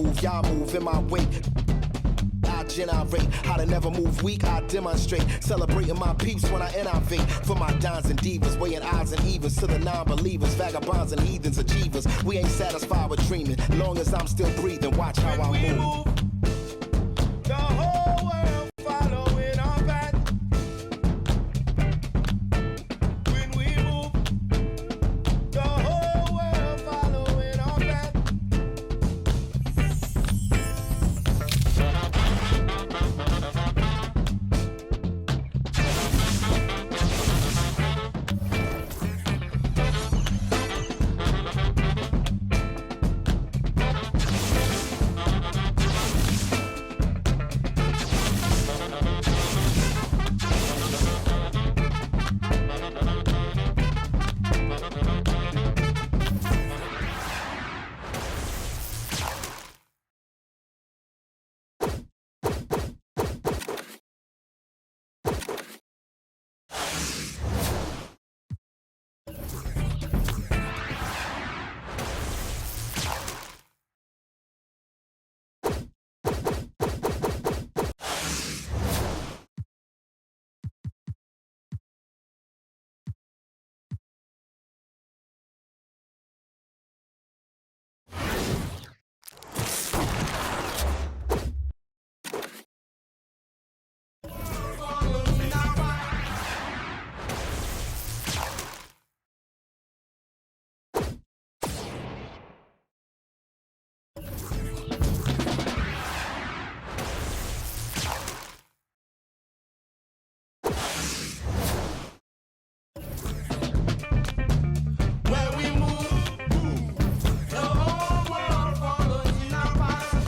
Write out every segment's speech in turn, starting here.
move, y'all move in my wake. I generate how to never move weak, I demonstrate. Celebrating my peace when I innovate. For my dons and divas, weighing odds and evens to the non-believers, vagabonds and heathens, achievers. We ain't satisfied with dreaming, long as I'm still breathing. Watch how I move. The whole world following our path. When we move, the whole world following our path. Where we move, the whole world following our path.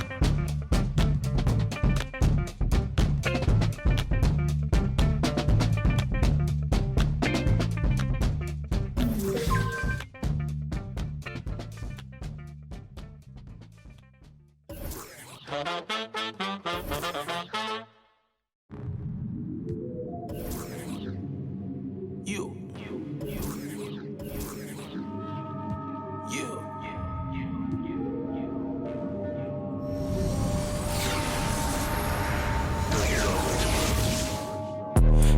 You.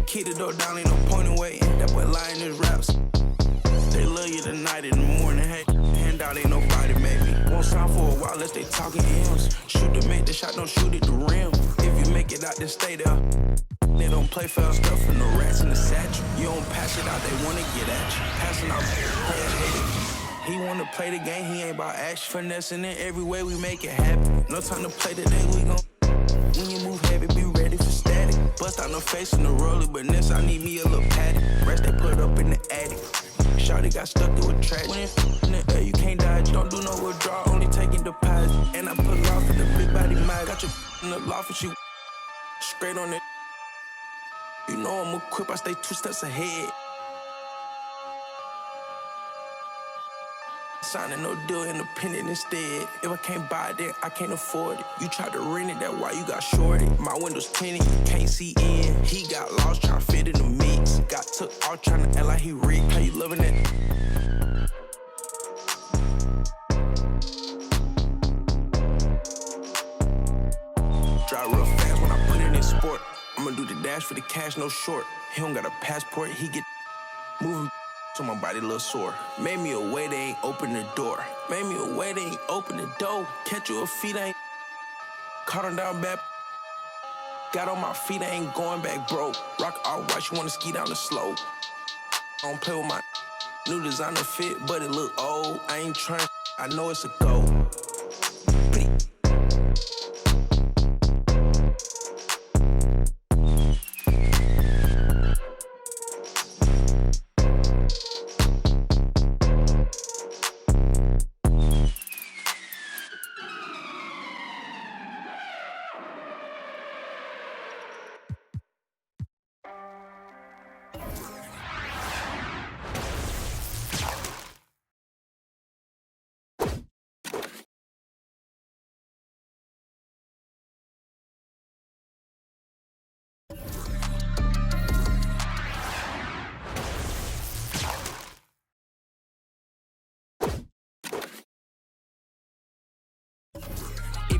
Keep the door down, ain't no point in waiting. That boy lying his raps. They love you tonight in the morning. Hey, handout ain't nobody, maybe. Won't sound for a while unless they talking M's. Shoot to make the shot, don't shoot at the rim. If you make it out, then stay there. They don't play fair stuff from the rats in the satchel. You don't pass it out, they wanna get at you. Passing out, players hate it. He wanna play the game, he ain't about action. Finessing it every way, we make it happen. No time to play today, we gon' when you move heavy, be ready for static. Bust out no face in the roller, but next I need me a little patty. Rest they put up in the attic. Shawty got stuck through a track. When it's in the air, you can't dodge. Don't do no withdrawal, only taking deposits. And I put off in the big body mag. Got your in the loft and she straight on it. You know I'm equipped, I stay 2 steps ahead. Signing no deal, independent instead. If I can't buy it, then I can't afford it. You tried to rent it, that's why you got shorted. My windows tinted, you can't see in. He got lost trying to fit in the mix. Got took out trying to act like he rich. How you loving it? Drive real fast when I put it in sport. I'ma do the dash for the cash, no short. He don't got a passport, he get moving. So my body a little sore. Made me a way, they ain't open the door. Made me a way, they ain't open the door. Catch you a feet, I ain't caught him down bad. Got on my feet, I ain't going back broke. Rock all white, you wanna ski down the slope. I don't play with my new designer fit, but it look old. I ain't trying, I know it's a goal.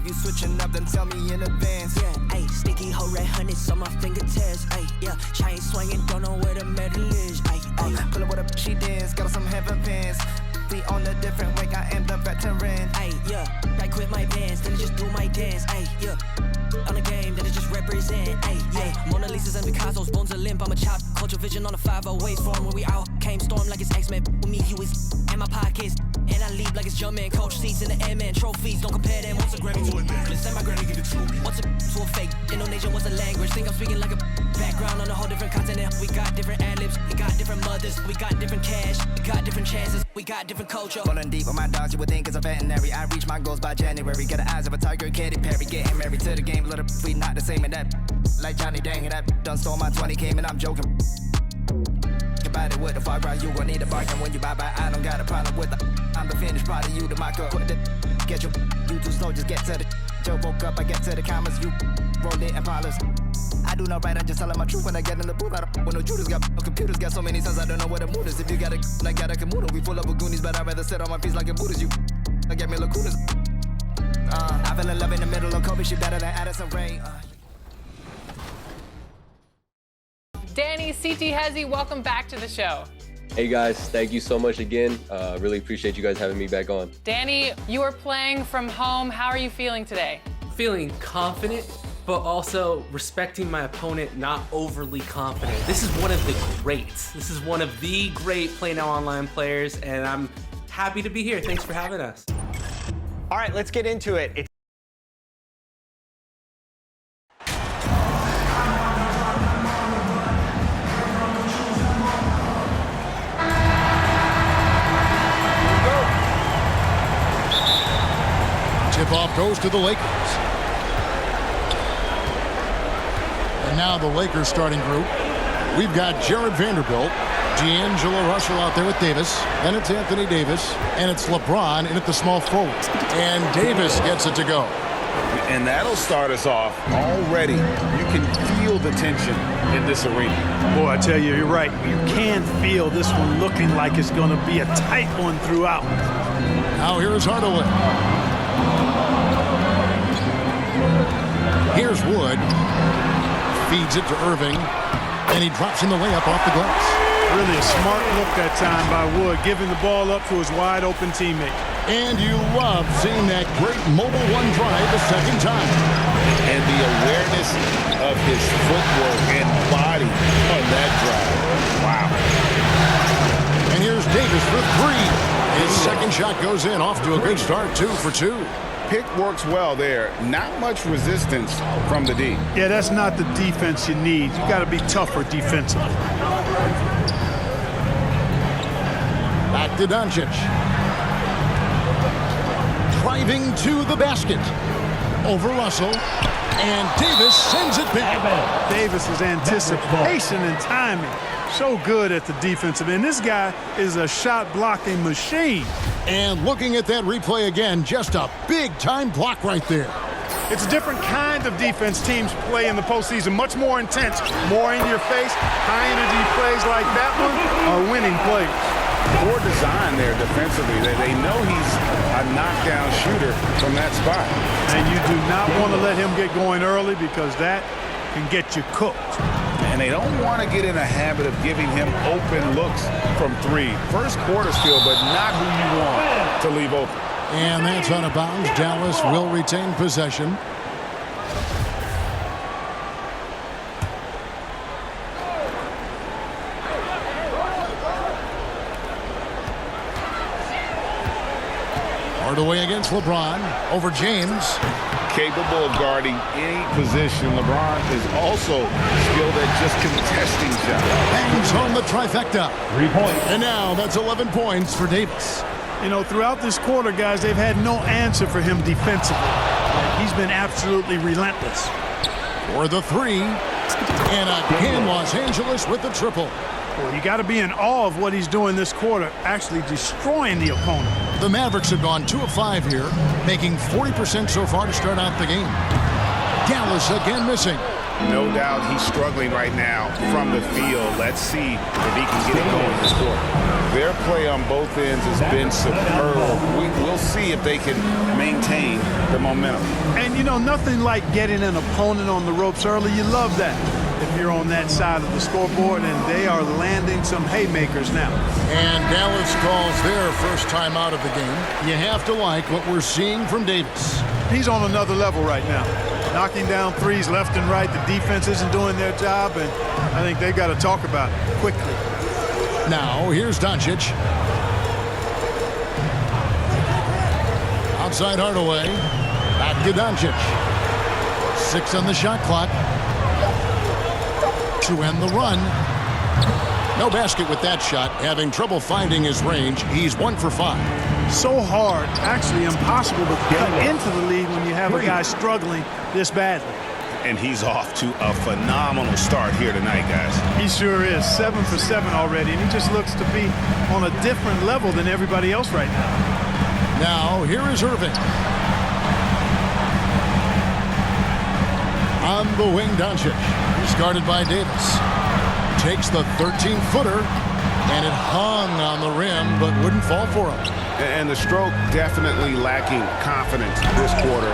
If you switching up, then tell me in advance. Yeah, ayy, sticky hoe red hundreds on my fingertips. Ayy, yeah, chain swinging, don't know where the medal is. Ayy, Pull up with a she dance, got some heaven pants. We on a different wake, I am the veteran. ayy, yeah, I quit my bands, then just do my dance. Ayy, yeah, on the game, then it just represent. Ayy, yeah, Mona Lisa's and Picasso's, bones are limp. I'm a chop, culture vision on a 508 form. When we out, came storm like it's X-Men. With me, you is in my pockets. And I leave like it's Jumpman, coach seats in the Airman trophies. Don't compare them. What's a Grammy to a necklace? Send my granny give it to me. What's a to a fake? Indonesian was a language. Think I'm speaking like a background on a whole different continent. We got different ad-libs, we got different mothers, we got different cash, we got different chances, we got different culture. Rolling deep on my dogs, you would think it's a veterinary. I reach my goals by January. Got the eyes of a tiger, Katy Perry. Getting married to the game, little we not the same in that. Like Johnny Dang, and that done stole my 20 came and I'm joking. About it with the far right, you gon' need a bargain when you buy. I don't got a problem with I'm the finished product, you the mock up. Get you too slow, just get to the Joe woke up, I get to the commas, you rolled it and polish. I do not right, I'm just telling my truth when I get in the booth. I don't when no Judas got no computers, got so many sons, I don't know what the mood is. If you got I got a Kamuda, we full up with Goonies, but I'd rather sit on my feet like a Buddhist. You I get me lacunas. I fell in love in the middle of Kobe, she better than Addison Rae. Danny, CT Hezzy, welcome back to the show. Hey guys, thank you so much again. Really appreciate you guys having me back on. Danny, you are playing from home. How are you feeling today? Feeling confident, but also respecting my opponent, not overly confident. This is one of the greats. This is one of the great Play Now Online players, and I'm happy to be here. Thanks for having us. All right, let's get into it. Tip-off goes to the Lakers. And now the Lakers starting group. We've got Jared Vanderbilt, D'Angelo Russell out there with Davis. Then it's Anthony Davis. And it's LeBron in at the small forward. And Davis gets it to go. And that'll start us off already. You can feel the tension in this arena. Boy, I tell you, you're right. You can feel this one looking like it's going to be a tight one throughout. Now here's Hardaway. Here's Wood. Feeds it to Irving. And he drops in the layup off the glass. Really a smart look that time by Wood, giving the ball up to his wide-open teammate. And you love seeing that great mobile one drive the second time. And the awareness of his footwork and body on that drive. Wow. And here's Davis for three. His second shot goes in, off to a good start, 2 for 2. Pick works well there. Not much resistance from the D. Yeah, that's not the defense you need. You got to be tougher defensively. Back to Doncic. Driving to the basket. Over Russell. And Davis sends it back. Davis's anticipation and timing. So good at the defensive end. This guy is a shot-blocking machine. And looking at that replay again, just a big-time block right there. It's a different kind of defense teams play in the postseason. Much more intense, more in your face. High-energy plays like that one are winning plays. Poor design there defensively. They know he's a knockdown shooter from that spot. And you do not want to let him get going early because that can get you cooked. And they don't want to get in a habit of giving him open looks from three. First quarter still, but not who you want to leave open. And that's out of bounds. Dallas will retain possession. Hardaway against LeBron. Over James. Capable of guarding any position. LeBron is also skilled at just contesting shots. Bangs home the trifecta. 3 points. And now that's 11 points for Davis. You know, throughout this quarter, guys, they've had no answer for him defensively. He's been absolutely relentless. For the three. And again, Los Angeles with the triple. Well, you got to be in awe of what he's doing this quarter, actually destroying the opponent. The Mavericks have gone 2 of 5 here, making 40% so far to start out the game. Dallas again missing. No doubt he's struggling right now from the field. Let's see if he can get it going this quarter. Their play on both ends has been superb. We'll see if they can maintain the momentum. And, you know, nothing like getting an opponent on the ropes early. You love that if you're on that side of the scoreboard, and they are landing some haymakers now. And Dallas calls their first time out of the game. You have to like what we're seeing from Davis. He's on another level right now. Knocking down threes left and right. The defense isn't doing their job, and I think they've got to talk about it quickly. Now, here's Doncic. Outside Hardaway. Back to Doncic. 6 on the shot clock to end the run. No basket with that shot. Having trouble finding his range. He's 1 for 5. So hard, actually impossible to cut into the lead when you have a guy struggling this badly. And he's off to a phenomenal start here tonight, guys. He sure is. 7 for 7 already, and he just looks to be on a different level than everybody else right now. Now, here is Irving. On the wing, Doncic. He's guarded by Davis. Takes the 13-footer, and it hung on the rim, but wouldn't fall for him. And the stroke definitely lacking confidence this quarter.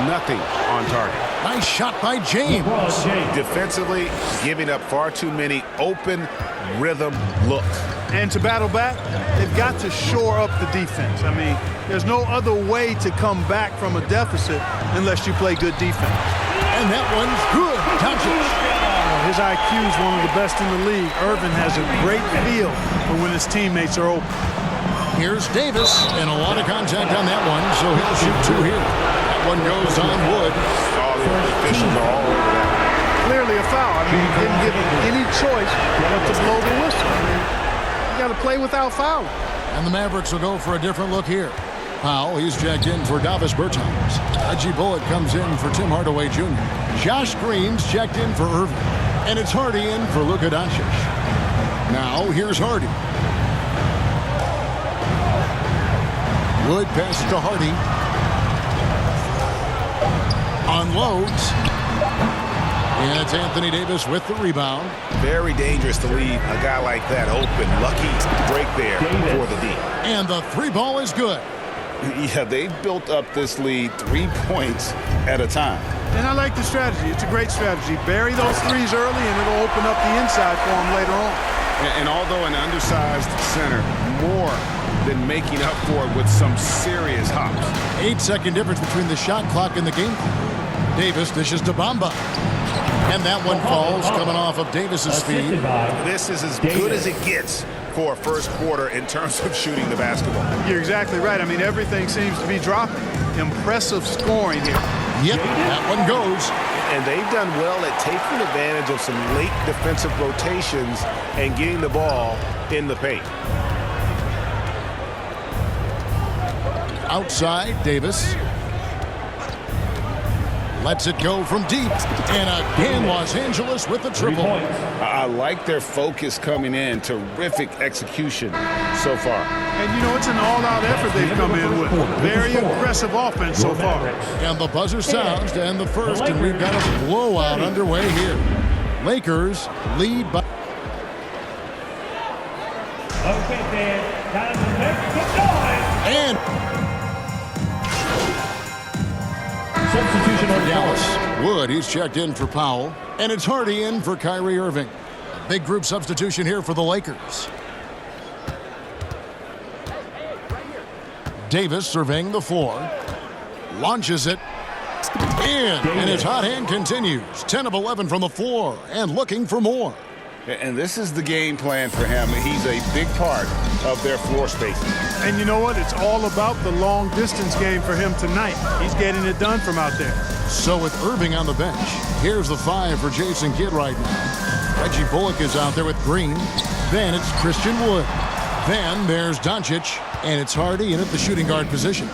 Nothing on target. Nice shot by James. Defensively, giving up far too many open rhythm looks. And to battle back, they've got to shore up the defense. I mean, there's no other way to come back from a deficit unless you play good defense. And that one's good. Doncic. His IQ is one of the best in the league. Irvin has a great feel for when his teammates are open. Here's Davis, and a lot of contact on that one, so he'll shoot 2 here. That one goes on Wood. All the officials are all over that. Clearly a foul. I mean, he didn't give him any choice but to blow the whistle. I mean, you got to play without fouling. And the Mavericks will go for a different look here. Powell, he's checked in for Davis Bertans. Reggie Bullock comes in for Tim Hardaway Jr. Josh Green's checked in for Irving. And it's Hardy in for Luka Doncic. Now, here's Hardy. Wood passes to Hardy. Unloads. And it's Anthony Davis with the rebound. Very dangerous to leave a guy like that open. Lucky break there for the D. And the 3-ball is good. Yeah, they've built up this lead 3 points at a time. And I like the strategy. It's a great strategy. Bury those threes early, and it'll open up the inside for them later on. And although an undersized center, more than making up for it with some serious hops. 8-second difference between the shot clock and the game clock. Davis dishes to Bamba. And that one falls coming off of Davis's feet. This is as good as it gets for a first quarter in terms of shooting the basketball. You're exactly right. I mean, everything seems to be dropping. Impressive scoring here. Yep, that one goes. And they've done well at taking advantage of some late defensive rotations and getting the ball in the paint. Outside, Davis. Lets it go from deep. And again, Los Angeles with the triple. I like their focus coming in. Terrific execution so far. And, you know, it's an all-out effort they've come in with. Very aggressive offense so far. And the buzzer sounds to end the first, and we've got a blowout underway here. Lakers lead by... Okay, Dan. Time to make the noise. And... Substitution on Dallas. Wood, he's checked in for Powell. And it's Hardy in for Kyrie Irving. A big group substitution here for the Lakers. Davis surveying the floor. Launches it. In. And his hot hand continues. 10 of 11 from the floor. And looking for more. And this is the game plan for him. He's a big part of their floor spacing. And you know what? It's all about the long distance game for him tonight. He's getting it done from out there. So with Irving on the bench, here's the 5 for Jason Kidd right now. Reggie Bullock is out there with Green. Then it's Christian Wood. Then there's Doncic, and it's Hardy in at the shooting guard position.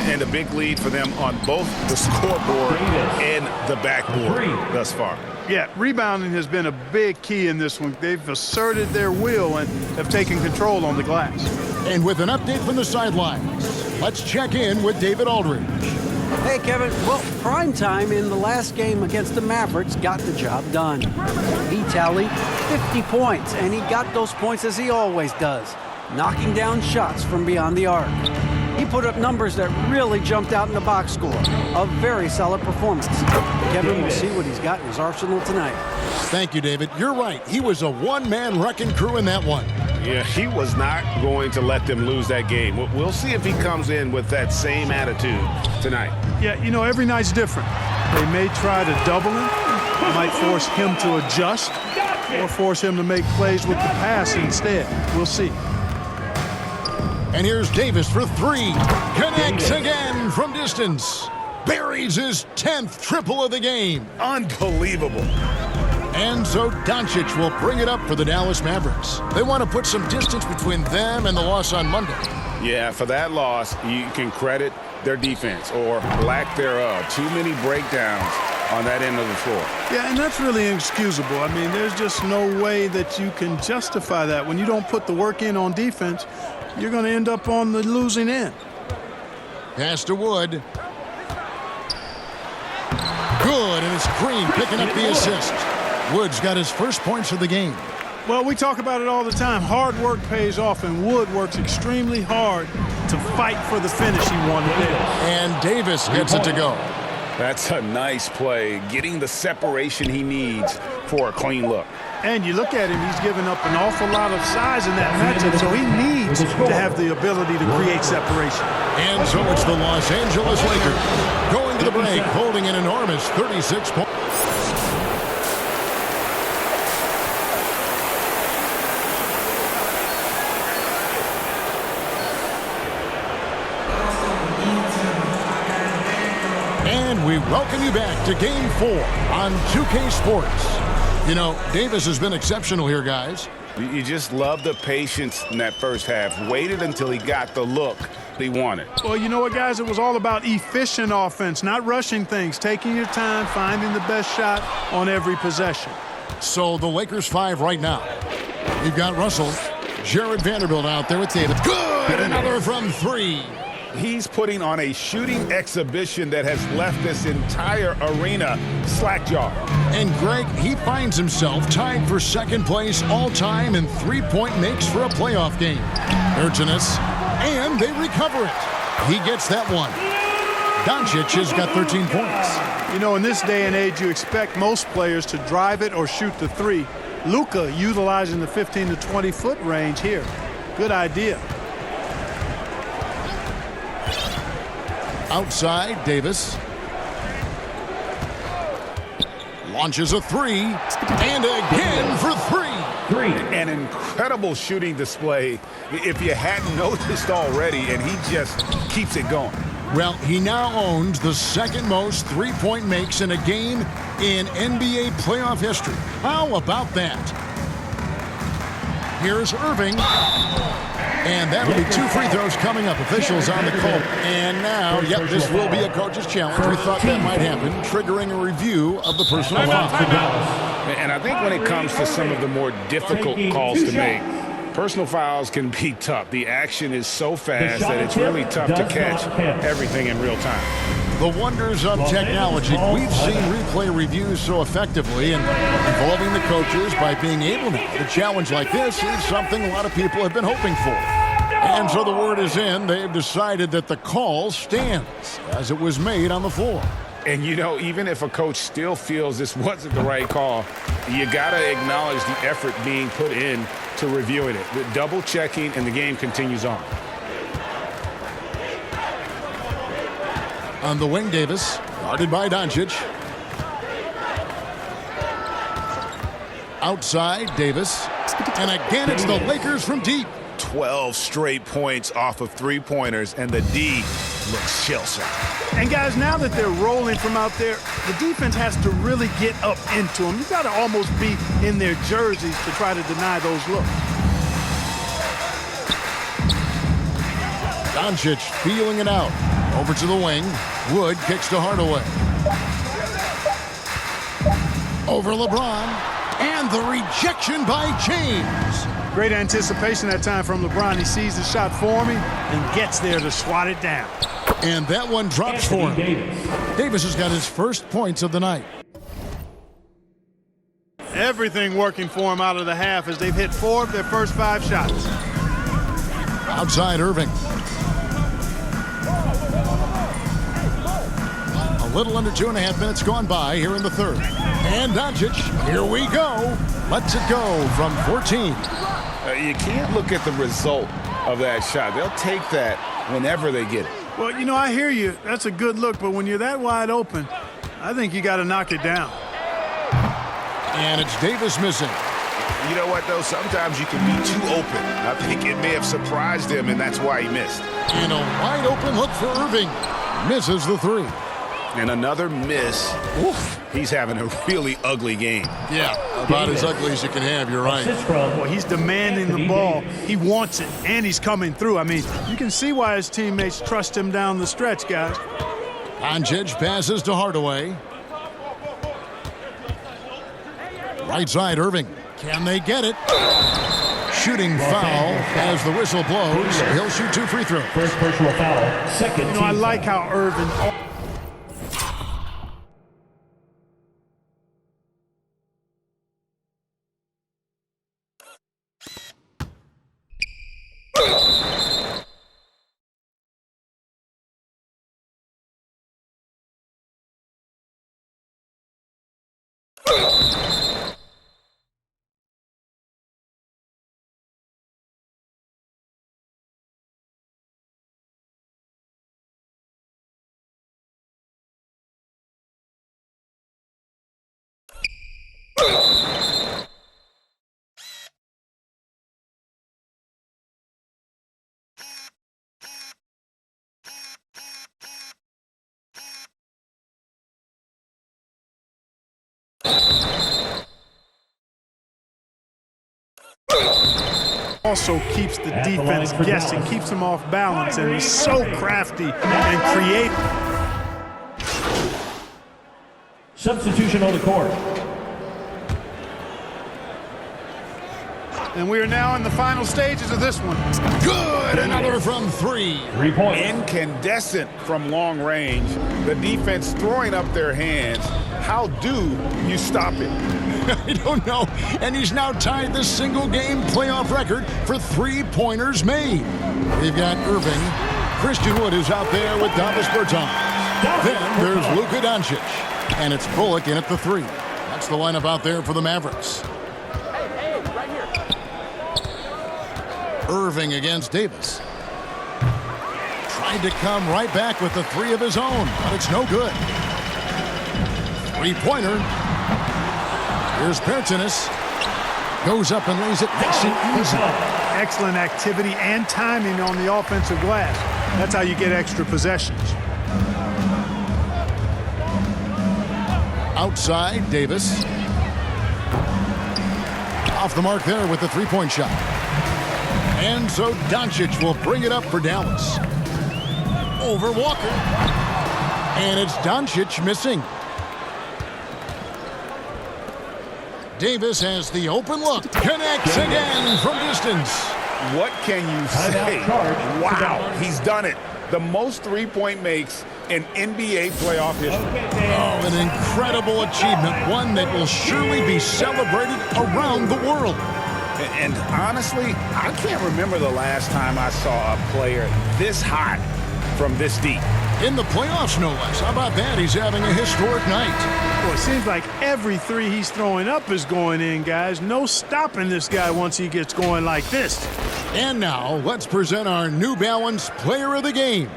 And a big lead for them on both the scoreboard and the backboard thus far. Yeah, rebounding has been a big key in this one. They've asserted their will and have taken control on the glass. And with an update from the sidelines, let's check in with David Aldridge. Hey, Kevin. Well, prime time in the last game against the Mavericks got the job done. He tallied 50 points, and he got those points as he always does, knocking down shots from beyond the arc. He put up numbers that really jumped out in the box score. A very solid performance. Kevin will see what he's got in his arsenal tonight. Thank you, David. You're right. He was a one-man wrecking crew in that one. Yeah, he was not going to let them lose that game. We'll see if he comes in with that same attitude tonight. Yeah, you know, every night's different. They may try to double him, might force him to adjust, or force him to make plays with the pass instead. We'll see. And here's Davis for three. Connects again from distance. Buries his 10th triple of the game. Unbelievable. And so Doncic will bring it up for the Dallas Mavericks. They want to put some distance between them and the loss on Monday. Yeah, for that loss, you can credit their defense or lack thereof. Too many breakdowns on that end of the floor. Yeah, and that's really inexcusable. I mean, there's just no way that you can justify that. When you don't put the work in on defense, you're going to end up on the losing end. Pass to Wood. Good, and it's Green picking up the assist. Wood's got his first points of the game. Well, we talk about it all the time. Hard work pays off, and Wood works extremely hard to fight for the finish he wanted there. And Davis gets it to go. That's a nice play, getting the separation he needs for a clean look. And you look at him, he's given up an awful lot of size in that matchup, so he needs to have the ability to create separation. And so it's the Los Angeles Lakers going to the break, holding an enormous 36 points. And we welcome you back to Game 4 on 2K Sports. You know, Davis has been exceptional here, guys. You just love the patience in that first half. Waited until he got the look he wanted. Well, you know what, guys? It was all about efficient offense, not rushing things, taking your time, finding the best shot on every possession. So the Lakers 5 right now. We've got Russell, Jared Vanderbilt out there with Davis. Good! Another from 3. He's putting on a shooting exhibition that has left this entire arena slack-jawed. And Greg, he finds himself tied for second place all-time in three-point makes for a playoff game. Urginus, and they recover it. He gets that one. Doncic has got 13 points. You know, in this day and age, you expect most players to drive it or shoot the three. Luka utilizing the 15 to 20-foot range here. Good idea. Outside, Davis launches a 3, and again for 3. An incredible shooting display, if you hadn't noticed already, and he just keeps it going. Well, he now owns the second most three-point makes in a game in NBA playoff history. How about that? Here's Irving. And that'll be 2 free throws coming up. Officials on the call. And now, yep, this will be a coach's challenge. We thought that might happen, triggering a review of the personal foul. And I think when it comes to some of the more difficult calls to make, personal fouls can be tough. The action is so fast that it's really tough to catch everything in real time. The wonders of technology. We've seen replay reviews so effectively, and involving the coaches by being able to. A challenge like this is something a lot of people have been hoping for. And so the word is in. They've decided that the call stands as it was made on the floor. And, you know, even if a coach still feels this wasn't the right call, you got to acknowledge the effort being put in to reviewing it. The double checking, and the game continues on. On the wing, Davis, guarded by Doncic. Outside, Davis. And again, it's the Lakers from deep. 12 straight points off of three-pointers, and the D looks shell-shocked. And, guys, now that they're rolling from out there, the defense has to really get up into them. You've got to almost be in their jerseys to try to deny those looks. Doncic feeling it out. Over to the wing. Wood kicks to Hardaway. Over LeBron. And the rejection by James. Great anticipation that time from LeBron. He sees the shot forming and gets there to swat it down. And that one drops for him. Davis has got his first points of the night. Everything working for him out of the half as they've hit 4 of their first 5 shots. Outside Irving. Little under 2.5 minutes gone by here in the third. And Doncic, here we go. Lets it go from 14. You can't look at the result of that shot. They'll take that whenever they get it. Well, you know, I hear you. That's a good look, but when you're that wide open, I think you got to knock it down. And it's Davis missing. You know what, though? Sometimes you can be too open. I think it may have surprised him, and that's why he missed. And a wide open look for Irving. Misses the three. And another miss. Oof. He's having a really ugly game. Yeah, about as ugly as you can have, you're right. Well, he's demanding the ball. He wants it, and he's coming through. I mean, you can see why his teammates trust him down the stretch, guys. Doncic passes to Hardaway. Right side, Irving. Can they get it? Shooting foul as the whistle blows. He'll shoot 2 free throws. First personal foul. Second. You know, I like how Irving... Also keeps the defense guessing, keeps them off balance, and he's so crafty and creative. Substitution on the court. And we are now in the final stages of this one. Good, another from 3. 3 points. Incandescent from long range. The defense throwing up their hands. How do you stop it? I don't know. And he's now tied the single-game playoff record for three-pointers made. We've got Irving. Christian Wood is out there with Davis Bertans. Then there's Luka Doncic. And it's Bullock in at the 3. That's the lineup out there for the Mavericks. Irving against Davis. Tried to come right back with the 3 of his own, but it's no good. Three-pointer. Here's Bertans. Goes up and lays it nice and easy. Excellent activity and timing on the offensive glass. That's how you get extra possessions. Outside, Davis. Off the mark there with the three-point shot. And so Doncic will bring it up for Dallas. Over Walker. And it's Doncic missing. Davis has the open look. Connects again from distance. What can you say? Wow, he's done it. The most three-point makes in NBA playoff history. Oh, an incredible achievement. One that will surely be celebrated around the world. And honestly, I can't remember the last time I saw a player this hot from this deep. In the playoffs, no less. How about that? He's having a historic night. Well, it seems like every 3 he's throwing up is going in, guys. No stopping this guy once he gets going like this. And now, let's present our New Balance Player of the Game,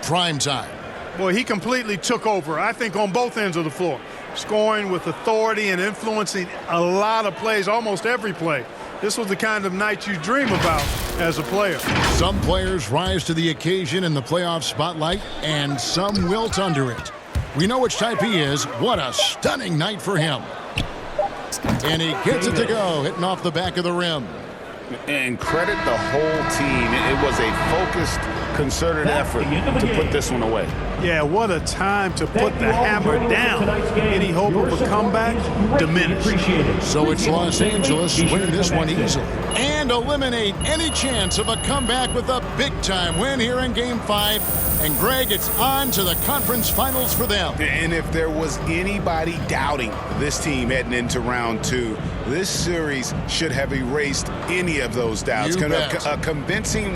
Prime Time. Boy, he completely took over, I think, on both ends of the floor. Scoring with authority and influencing a lot of plays, almost every play. This was the kind of night you dream about as a player. Some players rise to the occasion in the playoff spotlight, and some wilt under it. We know which type he is. What a stunning night for him. And he gets it to go, hitting off the back of the rim. And credit the whole team. It was a focused, concerted effort to put this one away. Yeah, what a time to put the hammer down. Any hope of a comeback diminished. So it's Los Angeles winning this one easily and eliminate any chance of a comeback with a big-time win here in Game 5. And, Greg, it's on to the conference finals for them. And if there was anybody doubting this team heading into round 2, this series should have erased any of those doubts. You bet. A convincing